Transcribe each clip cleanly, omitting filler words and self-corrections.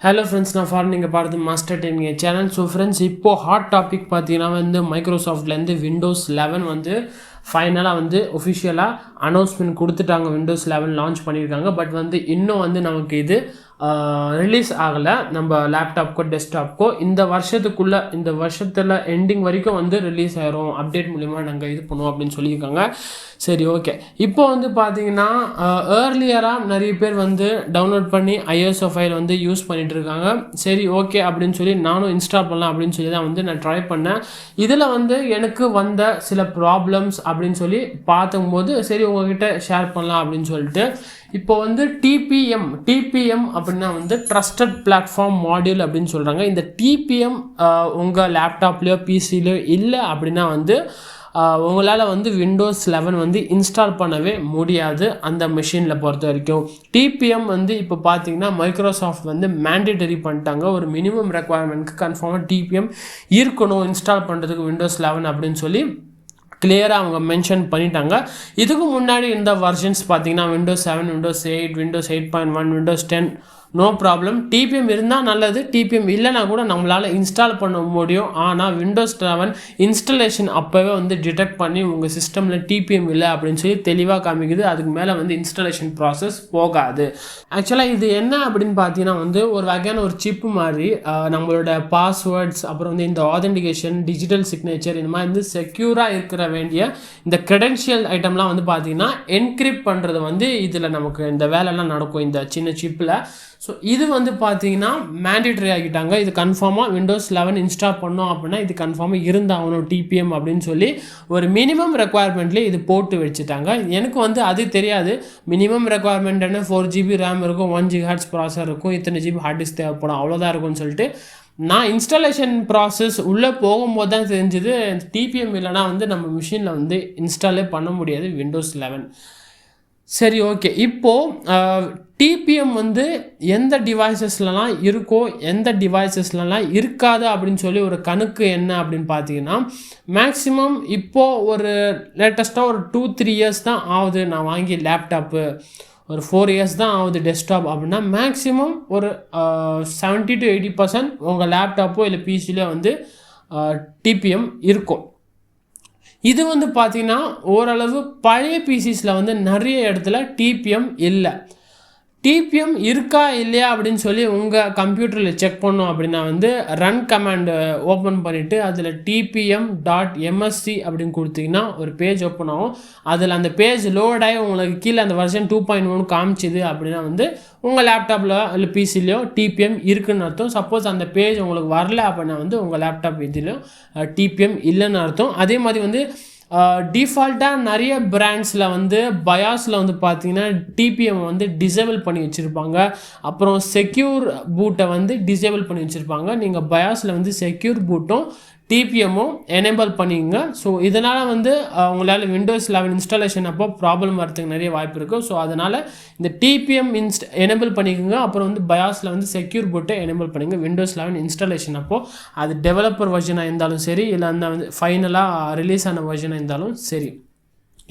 Hello friends, நான் for நீங்கள் பார்த்து master timing channel. So friends, இப்போது ஹாட் டாபிக் பார்த்தீங்கன்னா வந்து மைக்ரோசாஃப்ட்லேருந்து விண்டோஸ் 11 வந்து ஃபைனலாக வந்து ஒஃபிஷியலாக அனௌன்ஸ்மெண்ட் கொடுத்துட்டாங்க. விண்டோஸ் 11 லான்ச் பண்ணியிருக்காங்க. பட் வந்து இன்னும் வந்து நமக்கு இது ரிலீஸ் ஆகலை நம்ம லேப்டாப்க்கோ டெஸ்க்டாப்க்கோ. இந்த வருஷத்தில் எண்டிங் வரைக்கும் வந்து ரிலீஸ் ஆகிரும், அப்டேட் மூலிமா நாங்கள் இது பண்ணுவோம் அப்படின்னு சொல்லியிருக்காங்க. சரி, ஓகே. இப்போ வந்து பார்த்தீங்கன்னா ஏர்லியராக நிறைய பேர் வந்து டவுன்லோட் பண்ணி ஐஎஸ்ஓ ஃபைல் வந்து யூஸ் பண்ணிகிட்டு இருக்காங்க. சரி, ஓகே அப்படின்னு சொல்லி நானும் இன்ஸ்டால் பண்ணலாம் அப்படின்னு சொல்லி தான் வந்து நான் ட்ரை பண்ணேன். இதில் வந்து எனக்கு வந்த சில ப்ராப்ளம்ஸ் அப்படின்னு சொல்லி பார்த்தும்போது சரி உங்கள்கிட்ட ஷேர் பண்ணலாம் அப்படின்னு சொல்லிட்டு இப்போ வந்து டிபிஎம் அப்படின்னா வந்து ட்ரஸ்டட் பிளாட்ஃபார்ம் மாடியூல் அப்படின்னு சொல்கிறாங்க. இந்த டிபிஎம் உங்கள் லேப்டாப்லேயோ பிசிலையோ இல்லை அப்படின்னா வந்து உங்களால் வந்து விண்டோஸ் 11 வந்து இன்ஸ்டால் பண்ணவே முடியாது அந்த மெஷினில் பொறுத்த வரைக்கும். டிபிஎம் வந்து இப்போ பார்த்தீங்கன்னா மைக்ரோசாஃப்ட் வந்து மேண்டேட்டரி பண்ணிட்டாங்க. ஒரு மினிமம் ரெக்குவயர்மெண்ட்க்கு கன்ஃபார்மாக டிபிஎம் இருக்கணும் இன்ஸ்டால் பண்ணுறதுக்கு விண்டோஸ் 11 அப்படின்னு சொல்லி கிளியராக அவங்க மென்ஷன் பண்ணிட்டாங்க. இதுக்கு முன்னாடி இந்த வெர்ஷன்ஸ் பார்த்தீங்கன்னா Windows 7, Windows 8, Windows 8.1, Windows 10 no problem. TPM இருந்தால் நல்லது, டிபிஎம் இல்லைனா கூட நம்மளால் இன்ஸ்டால் பண்ண முடியும். ஆனால் விண்டோஸ் 11 இன்ஸ்டலேஷன் அப்போவே வந்து டிடெக்ட் பண்ணி உங்கள் சிஸ்டமில் டிபிஎம் இல்லை அப்படின்னு சொல்லி தெளிவாக காமிக்குது. அதுக்கு மேலே வந்து இன்ஸ்டலேஷன் ப்ராசஸ் போகாது. ஆக்சுவலாக இது என்ன அப்படின்னு பார்த்தீங்கன்னா வந்து ஒரு வகையான ஒரு சிப்பு மாதிரி நம்மளோட பாஸ்வேர்ட்ஸ், அப்புறம் வந்து இந்த ஆதென்டிகேஷன், டிஜிட்டல் சிக்னேச்சர், இந்த மாதிரி வந்து செக்யூராக இருக்கிற வேண்டிய இந்த க்ரெடென்ஷியல் ஐட்டம்லாம் வந்து பார்த்தீங்கன்னா என்கிரிப்ட் பண்ணுறது வந்து இதில் நமக்கு இந்த வேலைலாம் நடக்கும் இந்த சின்ன சிப்பில். ஸோ இது வந்து பார்த்தீங்கன்னா மேண்டேட்டரி ஆகிட்டாங்க. இது கன்ஃபார்மாக விண்டோஸ் 11 இன்ஸ்டால் பண்ணோம் அப்படின்னா இது கன்ஃபார்மாக இருந்தாகணும் டிபிஎம் அப்படின்னு சொல்லி ஒரு மினிமம் ரெக்குவயர்மெண்ட்லேயே இது போட்டு வச்சுட்டாங்க. எனக்கு வந்து அது தெரியாது. மினிமம் ரெக்குவயர்மெண்ட் என்ன 4GB ரேம் இருக்கும், 1 GHz ப்ராசஸர் இருக்கும், இத்தனை GB ஹார்ட் டிஸ்க் தேவைப்படும், அவ்வளோதான் இருக்கும்னு சொல்லிட்டு நான் இன்ஸ்டாலேஷன் ப்ராசஸ் உள்ளே போகும்போது தான் தெரிஞ்சுது டிபிஎம் இல்லைனா வந்து நம்ம மிஷினில் வந்து இன்ஸ்டாலே பண்ண முடியாது விண்டோஸ் 11. சரி, ஓகே. இப்போது டிபிஎம் வந்து எந்த டிவைசஸ்லலாம் இருக்கோ எந்த டிவைசஸ்லலாம் இருக்காது அப்படின்னு சொல்லி ஒரு கணக்கு என்ன அப்படின்னு பார்த்தீங்கன்னா மேக்ஸிமம் இப்போது ஒரு லேட்டஸ்ட்டாக ஒரு 2-3 இயர்ஸ் தான் ஆகுது நான் வாங்கி லேப்டாப்பு, ஒரு 4 இயர்ஸ் தான் ஆகுது டெஸ்க்டாப் அப்படின்னா மேக்ஸிமம் ஒரு 70-80% உங்கள் லேப்டாப்போ இல்லை பிசிலையோ வந்து டிபிஎம் இருக்கும். இது வந்து பார்த்திங்கன்னா ஓரளவு பழைய பிசிஸில் வந்து நிறைய இடத்துல டிபிஎம் இல்லை. டிபிஎம் இருக்கா இல்லையா அப்படின்னு சொல்லி உங்கள் கம்ப்யூட்டரில் செக் பண்ணோம் அப்படின்னா வந்து ரன் கமாண்டு ஓப்பன் பண்ணிவிட்டு அதில் tpm.msc அப்படின்னு கொடுத்தீங்கன்னா ஒரு பேஜ் ஓப்பன் ஆகும். அதில் அந்த பேஜ் லோடாகி உங்களுக்கு கீழே அந்த வெர்ஷன் 2.1 காமிச்சிது அப்படின்னா வந்து உங்கள் லேப்டாப்பில் இல்லை பிசிலையோ டிபிஎம் இருக்குதுன்னு அர்த்தம். சப்போஸ் அந்த பேஜ் உங்களுக்கு வரல அப்படின்னா வந்து உங்கள் லேப்டாப் இதுலையும் டிபிஎம் இல்லைன்னு அர்த்தம். அதே மாதிரி வந்து டிஃபால்ட்டாக நிறைய பிராண்ட்ஸில் வந்து பயாஸில் வந்து பார்த்தீங்கன்னா டிபிஎம் வந்து டிசேபிள் பண்ணி வச்சுருப்பாங்க. அப்புறம் செக்யூர் பூட்டை வந்து டிசேபிள் பண்ணி வச்சுருப்பாங்க. நீங்கள் பயாஸில் வந்து செக்யூர் பூட்டும் டிபிஎம்மும் எனேபிள் பண்ணிங்க. ஸோ இதனால் வந்து உங்களால் விண்டோஸ் 11 இன்ஸ்டாலேஷன் அப்போ ப்ராப்ளம் வரதுக்கு நிறைய வாய்ப்பு இருக்குது. ஸோ அதனால் இந்த டிபிஎம் எனேபிள் பண்ணிக்கோங்க. அப்புறம் வந்து பயாஸில் வந்து செக்யூர் பூட்டை எனேபிள் பண்ணிங்க விண்டோஸ் 11 இன்ஸ்டாலேஷன் அப்போது. அது டெவலப்பர் வெர்ஷனாக இருந்தாலும் சரி, இல்லை அந்த வந்து ஃபைனலாக ரிலீஸ் ஆன வெர்ஷனாக இருந்தாலும் சரி.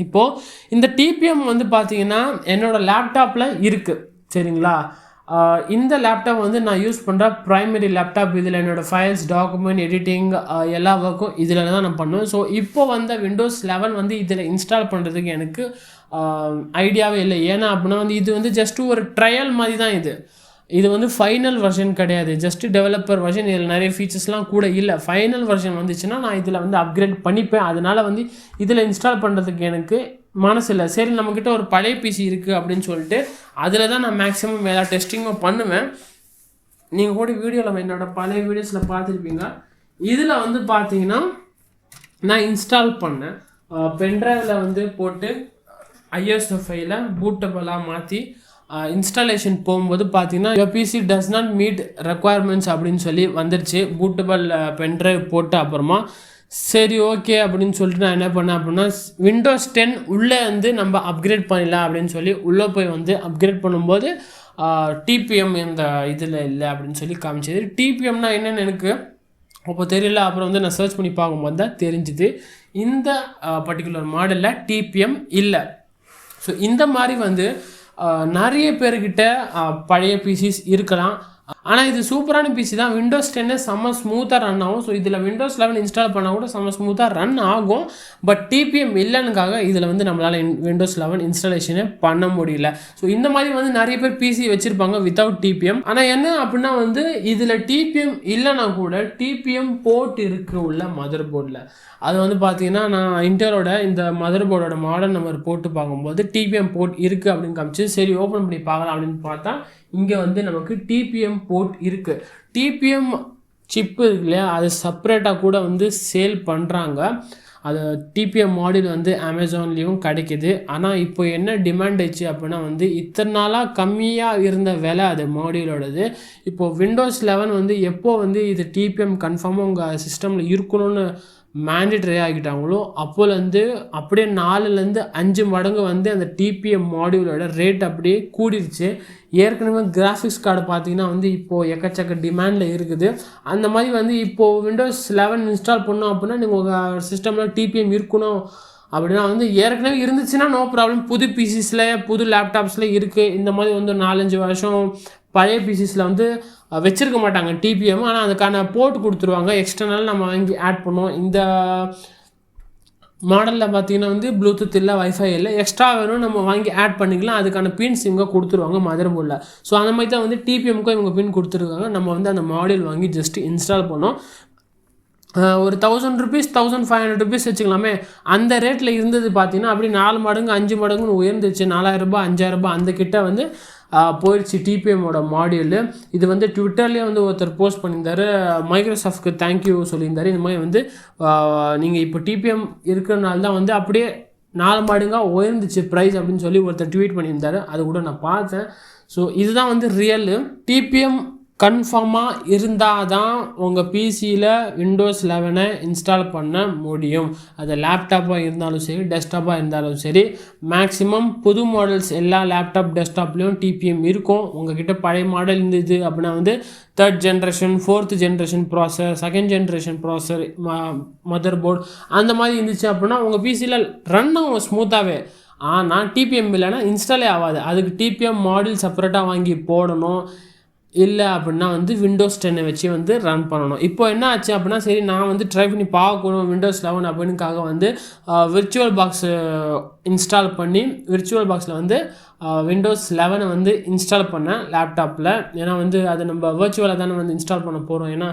இப்போது இந்த டிபிஎம் வந்து பார்த்தீங்கன்னா என்னோடய லேப்டாப்பில் இருக்குது, சரிங்களா. இந்த லேப்டாப் வந்து நான் யூஸ் பண்ணுற ப்ரைமரி லேப்டாப். இதில் என்னோடய ஃபைல்ஸ், டாக்குமெண்ட், எடிட்டிங் எல்லா ஒர்க்கும் இதில் தான் நான் பண்ணுவேன். ஸோ இப்போ வந்த விண்டோஸ் 11 வந்து இதில் இன்ஸ்டால் பண்ணுறதுக்கு எனக்கு ஐடியாவே இல்லை. ஏன்னா அப்படின்னா வந்து இது வந்து ஜஸ்ட்டு ஒரு ட்ரையல் மாதிரி தான். இது வந்து ஃபைனல் வெர்ஷன் கிடையாது, ஜஸ்ட்டு டெவலப்பர் வெர்ஷன். இதில் நிறைய ஃபீச்சர்ஸ்லாம் கூட இல்லை. ஃபைனல் வெர்ஷன் வந்துச்சுன்னா நான் இதில் வந்து அப்கிரேட் பண்ணிப்பேன். அதனால் வந்து இதில் இன்ஸ்டால் பண்ணுறதுக்கு எனக்கு மனசு இல்லை. சரி, நம்மக்கிட்ட ஒரு பழைய பிசி இருக்குது அப்படின்னு சொல்லிட்டு அதில் தான் நான் மேக்ஸிமம் எல்லா டெஸ்டிங்கும் பண்ணுவேன். நீங்கள் கூட வீடியோவில் என்னோடய பழைய வீடியோஸில் பார்த்துருப்பீங்க. இதில் வந்து பார்த்தீங்கன்னா நான் இன்ஸ்டால் பண்ணேன். பென்ட்ரைவில் வந்து போட்டு ஐஎஸ்ஓ ஃபைலை பூட்டபிளாக மாற்றி இன்ஸ்டாலேஷன் போகும்போது பார்த்தீங்கன்னா your PC does not meet requirements அப்படின்னு சொல்லி வந்துருச்சு. பூட்டபிள் பென்ட்ரைவ் போட்டு அப்புறமா சரி, ஓகே அப்படின்னு சொல்லிட்டு நான் என்ன பண்ணேன் அப்படின்னா விண்டோஸ் 10 உள்ளே வந்து நம்ம அப்கிரேட் பண்ணிடலாம் அப்படின்னு சொல்லி உள்ளே போய் வந்து அப்கிரேட் பண்ணும்போது டிபிஎம் இந்த இதில் இல்லை அப்படின்னு சொல்லி காமிச்சது. டிபிஎம்னா என்னென்னு எனக்கு அப்போ தெரியல. அப்புறம் வந்து நான் சர்ச் பண்ணி பார்க்கும்போது தான் தெரிஞ்சுது இந்த பர்டிகுலர் மாடலில் டிபிஎம் இல்லை. ஸோ இந்த மாதிரி வந்து நிறைய பேர்கிட்ட பழைய பிசிஸ் இருக்கலாம். ஆனால் இது சூப்பரான பிசி தான். விண்டோஸ் 10 செம்ம ஸ்மூத்தாக ரன் ஆகும். ஸோ இதில் விண்டோஸ் 11 இன்ஸ்டால் பண்ணால் கூட செம்ம ஸ்மூத்தாக ரன் ஆகும். பட் டிபிஎம் இல்லைனுக்காக இதில் வந்து நம்மளால் விண்டோஸ் 11 இன்ஸ்டாலேஷனே பண்ண முடியல. ஸோ இந்த மாதிரி வந்து நிறைய பேர் பிசி வச்சுருப்பாங்க வித்தவுட் டிபிஎம். ஆனால் என்ன அப்படின்னா வந்து இதில் டிபிஎம் இல்லைனா கூட டிபிஎம் போர்ட் இருக்கு உள்ள மதர் போர்டில். அது வந்து பார்த்தீங்கன்னா நான் இன்டரோட இந்த மதர் போர்டோட மாடல் நம்பர் போட்டு பார்க்கும்போது டிபிஎம் போர்ட் இருக்குது அப்படின்னு காமிச்சு சரி ஓப்பன் பண்ணி பார்க்கலாம் அப்படின்னு பார்த்தா இங்கே வந்து நமக்கு டிபிஎம் போர்ட் இருக்குது. டிபிஎம் சிப்பு இருக்கு இல்லையா, அது செப்பரேட்டாக கூட வந்து சேல் பண்ணுறாங்க. அது டிபிஎம் மாடியூல் வந்து அமேசான்லேயும் கிடைக்கிது. ஆனால் இப்போ என்ன டிமாண்ட் ஆச்சு அப்படின்னா வந்து இத்தனை நாளாக கம்மியாக இருந்த விலை அது மாடியூலோடது. இப்போது விண்டோஸ் 11 வந்து எப்போ வந்து இது டிபிஎம் கன்ஃபார்மாக உங்கள் சிஸ்டமில் இருக்கணும்னு மேண்டேட்டரி ஆகிட்டாங்களோ அப்போலேருந்து அப்படியே 4லேருந்து 5 மடங்கு வந்து அந்த டிபிஎம் மாடியூலோட ரேட் அப்படியே கூடிருச்சு. ஏற்கனவே கிராஃபிக்ஸ் கார்டு பார்த்தீங்கன்னா வந்து இப்போது எக்கச்சக்க டிமாண்டில் இருக்குது. அந்த மாதிரி வந்து இப்போது விண்டோஸ் 11 இன்ஸ்டால் பண்ணோம் அப்படின்னா நீங்கள் உங்கள் சிஸ்டமில் டிபிஎம் இருக்கணும் அப்படின்னா வந்து ஏற்கனவே இருந்துச்சுன்னா நோ ப்ராப்ளம். புது பிசிஸில் புது லேப்டாப்ஸில் இருக்குது. இந்த மாதிரி வந்து 4-5 வருஷம் பழைய பிசிஸில் வந்து வச்சுருக்க மாட்டாங்க டிபிஎம். ஆனால் அதுக்கான போர்ட் கொடுத்துருவாங்க. எக்ஸ்டர்னல் நம்ம வாங்கி ஆட் பண்ணுவோம். இந்த மாடலில் பார்த்தீங்கன்னா வந்து ப்ளூடூத் இல்லை, வைஃபை இல்லை, எக்ஸ்ட்ரா வேணும் நம்ம வாங்கி ஆட் பண்ணிக்கலாம். அதுக்கான பின்ஸ் இவங்க கொடுத்துருவாங்க மதர் போர்டில். ஸோ அந்த மாதிரி தான் வந்து டிபிஎம்க்கும் இவங்க பின் கொடுத்துருக்காங்க. நம்ம வந்து அந்த மாடியூல் வாங்கி ஜஸ்ட்டு இன்ஸ்டால் பண்ணோம். ஒரு 1000 rupees 1500 rupees வச்சுக்கலாமே. அந்த ரேட்டில் இருந்தது பார்த்தீங்கன்னா அப்படி 4 மடங்கு 5 மடங்குன்னு உயர்ந்துச்சு. 4000 ரூபாய் 5000 ரூபாய் அந்த கிட்ட வந்து போயிடுச்சு டிபிஎம்மோட மாடியூல். இது வந்து ட்விட்டர்லேயே வந்து ஒருத்தர் போஸ்ட் பண்ணியிருந்தார். மைக்ரோசாஃப்ட்க்கு தேங்க்யூ சொல்லியிருந்தார். இந்த மாதிரி வந்து நீங்கள் இப்போ டிபிஎம் இருக்கிறனால தான் வந்து அப்படியே 4 மடங்காக உயர்ந்துச்சு ப்ரைஸ் அப்படின்னு சொல்லி ஒருத்தர் ட்வீட் பண்ணியிருந்தார். அது கூட நான் பார்த்தேன். ஸோ இதுதான் வந்து ரியல். டிபிஎம் கன்ஃபார்மாக இருந்தால் தான் உங்கள் பிசியில் விண்டோஸ் 11 இன்ஸ்டால் பண்ண முடியும். அது லேப்டாப்பாக இருந்தாலும் சரி, டெஸ்க்டாப்பாக இருந்தாலும் சரி. மேக்ஸிமம் புது மாடல்ஸ் எல்லா லேப்டாப் டெஸ்க்டாப்லேயும் டிபிஎம் இருக்கும். உங்கள்கிட்ட பழைய மாடல் இருந்தது அப்படின்னா வந்து 3rd generation 4th generation ப்ராசர், 2nd generation ப்ராசர், மதர் போர்டு அந்த மாதிரி இருந்துச்சு அப்படின்னா உங்கள் பிசியில் ரன் ஆகும் ஸ்மூத்தாகவே. ஆனால் டிபிஎம் இல்லைன்னா இன்ஸ்டாலே ஆகாது. அதுக்கு டிபிஎம் மாடல் செப்பரேட்டாக வாங்கி போடணும். இல்லை அப்படின்னா வந்து விண்டோஸ் 10 வச்சு வந்து ரன் பண்ணணும். இப்போ என்ன ஆச்சு அப்படின்னா சரி நான் வந்து ட்ரை பண்ணி பார்க்கணும் விண்டோஸ் 11 அப்படின்னுக்காக வந்து விர்ச்சுவல் பாக்ஸ் இன்ஸ்டால் பண்ணி விர்ச்சுவல் பாக்ஸில் வந்து விண்டோஸ் 11 வந்து இன்ஸ்டால் பண்ணேன் லேப்டாப்பில். ஏன்னா வந்து அது நம்ம விர்ச்சுவலாக தானே வந்து இன்ஸ்டால் பண்ண போகிறோம். ஏன்னா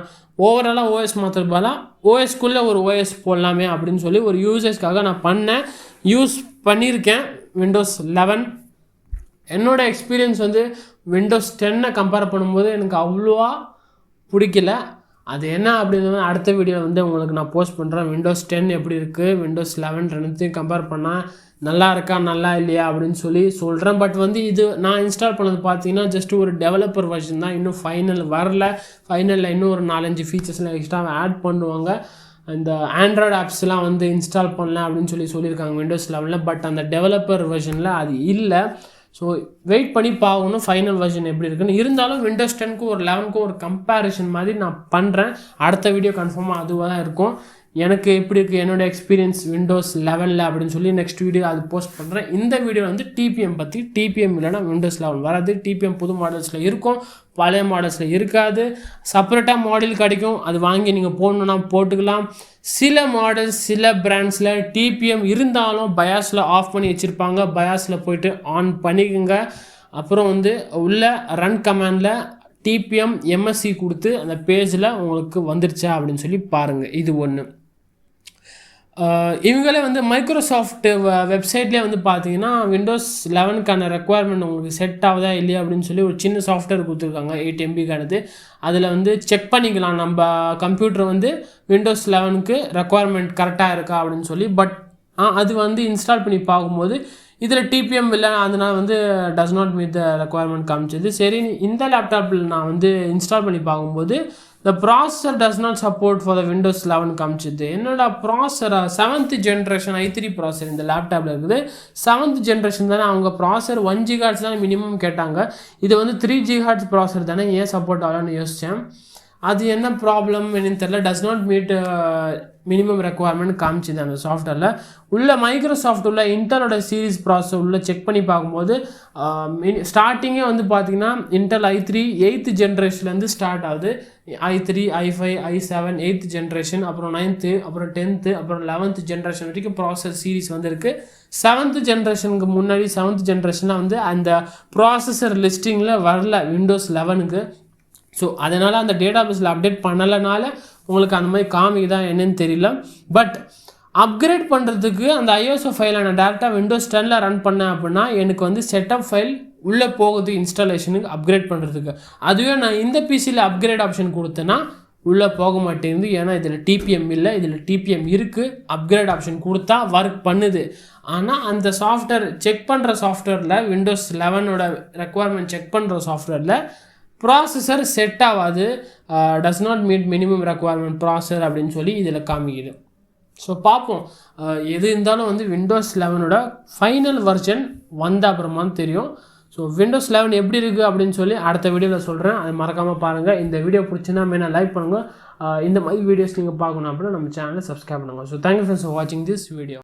ஓவராலாக ஓஎஸ் மாற்றுறது பதிலாக ஓஎஸ்க்குள்ளே ஒரு ஓஎஸ் போடலாமே அப்படின்னு சொல்லி ஒரு யூசர்ஸ்க்காக நான் பண்ணேன். யூஸ் பண்ணியிருக்கேன் விண்டோஸ் 11. என்னோடய எக்ஸ்பீரியன்ஸ் வந்து விண்டோஸ் 10 கம்பேர் பண்ணும்போது எனக்கு அவ்வளோவா பிடிக்கல. அது என்ன அப்படிங்கிறது அடுத்த வீடியோ வந்து உங்களுக்கு நான் போஸ்ட் பண்ணுறேன். விண்டோஸ் 10 எப்படி இருக்குது, விண்டோஸ் 11 ரெண்டுத்தையும் கம்பேர் பண்ணால் நல்லா இருக்கா நல்லா இல்லையா அப்படின்னு சொல்லி சொல்கிறேன். பட் வந்து இது நான் இன்ஸ்டால் பண்ணது பார்த்தீங்கன்னா ஜஸ்ட் ஒரு டெவலப்பர் வெர்ஷன் தான். இன்னும் ஃபைனல் வரல. ஃபைனலில் இன்னும் ஒரு 4-5 ஃபீச்சர்ஸ்லாம் எக்ஸ்ட்ரா ஆட் பண்ணுவாங்க. இந்த ஆண்ட்ராய்டு ஆப்ஸ்லாம் வந்து இன்ஸ்டால் பண்ணல அப்படின்னு சொல்லியிருக்காங்க விண்டோஸ் 11. பட் அந்த டெவலப்பர் வெர்ஷனில் அது இல்லை. ஸோ வெயிட் பண்ணி பார்க்கணும் ஃபைனல் வெர்ஷன் எப்படி இருக்குன்னு. இருந்தாலும் விண்டோஸ் 10க்கும் ஒரு 11க்கும் ஒரு கம்பேரிஷன் மாதிரி நான் பண்ணுறேன். அடுத்த வீடியோ கன்ஃபார்மாக அதுவாக தான் இருக்கும். எனக்கு எப்படி இருக்குது என்னோடய எக்ஸ்பீரியன்ஸ் விண்டோஸ் 11 அப்படின்னு சொல்லி நெக்ஸ்ட் வீடியோ அது போஸ்ட் பண்ணுறேன். இந்த வீடியோ வந்து டிபிஎம் பற்றி. டிபிஎம் இல்லைனா விண்டோஸ் 11 வராது. டிபிஎம் புது மாடல்ஸில் இருக்கும், பழைய மாடல்ஸில் இருக்காது. செப்பரேட்டாக மாடல் கிடைக்கும். அது வாங்கி நீங்கள் போடணுன்னா போட்டுக்கலாம். சில மாடல்ஸ் சில பிராண்ட்ஸில் டிபிஎம் இருந்தாலும் பயாஸில் ஆஃப் பண்ணி வச்சுருப்பாங்க. பயாஸில் போய்ட்டு ஆன் பண்ணிக்கோங்க. அப்புறம் வந்து உள்ள ரன் கமாண்டில் டிபிஎம் எம்எஸ்சி கொடுத்து அந்த பேஜில் உங்களுக்கு வந்துருச்சா அப்படின்னு சொல்லி பாருங்கள். இது ஒன்று. இவங்களே வந்து மைக்ரோசாஃப்ட் வெப்சைட்லேயே வந்து பார்த்தீங்கன்னா விண்டோஸ் 11க்கான ரெக்குவயர்மெண்ட் உங்களுக்கு செட் ஆகுதா இல்லையா அப்படின்னு சொல்லி ஒரு சின்ன சாஃப்ட்வேர் கொடுத்துருக்காங்க 8 MBக்கானது. அதில் வந்து செக் பண்ணிக்கலாம் நம்ம கம்ப்யூட்டர் வந்து விண்டோஸ் 11க்கு ரெக்குவயர்மெண்ட் கரெக்டாக இருக்கா அப்படின்னு சொல்லி. பட் அது வந்து இன்ஸ்டால் பண்ணி பார்க்கும்போது இதில் டிபிஎம் இல்லை, அதனால் வந்து டஸ் நாட் மீட் த ரெக்குவயர்மெண்ட் காமிச்சது. சரி இந்த லேப்டாப்பில் நான் வந்து இன்ஸ்டால் பண்ணி பார்க்கும்போது the processor does not support for the Windows 11 காமிச்சிது. என்னோட processor 7th generation i3 processor இந்த லேப்டாப்பில் இருக்குது. 7th generation தானே, அவங்க ப்ராசஸர் 1 GHz தானே மினிமம் கேட்டாங்க. இது வந்து 3 GHz ப்ராசஸர் தானே, ஏன் சப்போர்ட் ஆகலான்னு யோசித்தேன். அது என்ன ப்ராப்ளம் என்னன்னு தெரியல. Does not meet minimum requirement காமிச்சிது அந்த சாஃப்ட்வேரில். உள்ள மைக்ரோசாஃப்ட் உள்ள இன்டலோட சீரிஸ் ப்ராசஸர் உள்ள செக் பண்ணி பார்க்கும்போது ஸ்டார்டிங்கே வந்து பார்த்திங்கன்னா இன்டெல் i3 8th ஜென்ரேஷன்லேருந்து ஸ்டார்ட் ஆகுது. i3 i5 i7 8th generation, அப்புறம் 9th, அப்புறம் 10th, அப்புறம் 11th ஜென்ரேஷன் வரைக்கும் ப்ராசஸர் சீரிஸ் வந்து இருக்குது. 7th ஜென்ரேஷனுக்கு முன்னாடி 7th ஜென்ரேஷனில் வந்து அந்த ப்ராசஸர் லிஸ்டிங்கில் வரல விண்டோஸ் 11க்கு. ஸோ அதனால் அந்த டேட்டாபேஸில் அப்டேட் பண்ணலைனால உங்களுக்கு அந்த மாதிரி காமிக்குதா என்னன்னு தெரியல. பட் அப்கிரேட் பண்ணுறதுக்கு அந்த ஐஎஸ்ஓ ஃபைலை நான் டேரெக்டாக விண்டோஸ் 10ல் ரன் பண்ணேன் அப்படின்னா எனக்கு வந்து செட்டப் ஃபைல் உள்ளே போகுது இன்ஸ்டாலேஷனுக்கு அப்கிரேட் பண்ணுறதுக்கு. அதுவே நான் இந்த பிசியில் அப்கிரேட் ஆப்ஷன் கொடுத்தேன்னா உள்ளே போக மாட்டேங்குது. ஏன்னா இதில் டிபிஎம் இல்லை, இதில் டிபிஎம் இருக்குது. அப்கிரேட் ஆப்ஷன் கொடுத்தா ஒர்க் பண்ணுது. ஆனால் அந்த சாஃப்ட்வேர் செக் பண்ணுற சாஃப்ட்வேரில் விண்டோஸ் 11ஓட ரெக்குவயர்மெண்ட் செக் பண்ணுற சாஃப்ட்வேரில் ப்ராசஸர் செட் ஆகாது, டஸ் not meet minimum requirement processor அப்படின்னு சொல்லி இதில் காமிக்குது. ஸோ பார்ப்போம், எது இருந்தாலும் வந்து விண்டோஸ் 11ஓட ஃபைனல் வெர்ஷன் வந்த அப்புறமா தெரியும். ஸோ விண்டோஸ் 11 எப்படி இருக்குது அப்படின்னு சொல்லி அடுத்த வீடியோவில் சொல்கிறேன். அதை மறக்காமல் பாருங்கள். இந்த வீடியோ பிடிச்சின்னா மெயினாக லைக் பண்ணுங்கள். இந்த மாதிரி வீடியோஸ் நீங்கள் பார்க்கணும் அப்படின்னா நம்ம சேனலை சப்ஸ்கிரைப் பண்ணுங்கள். ஸோ தேங்க்யூ ஃபார் வாட்சிங் திஸ் வீடியோ.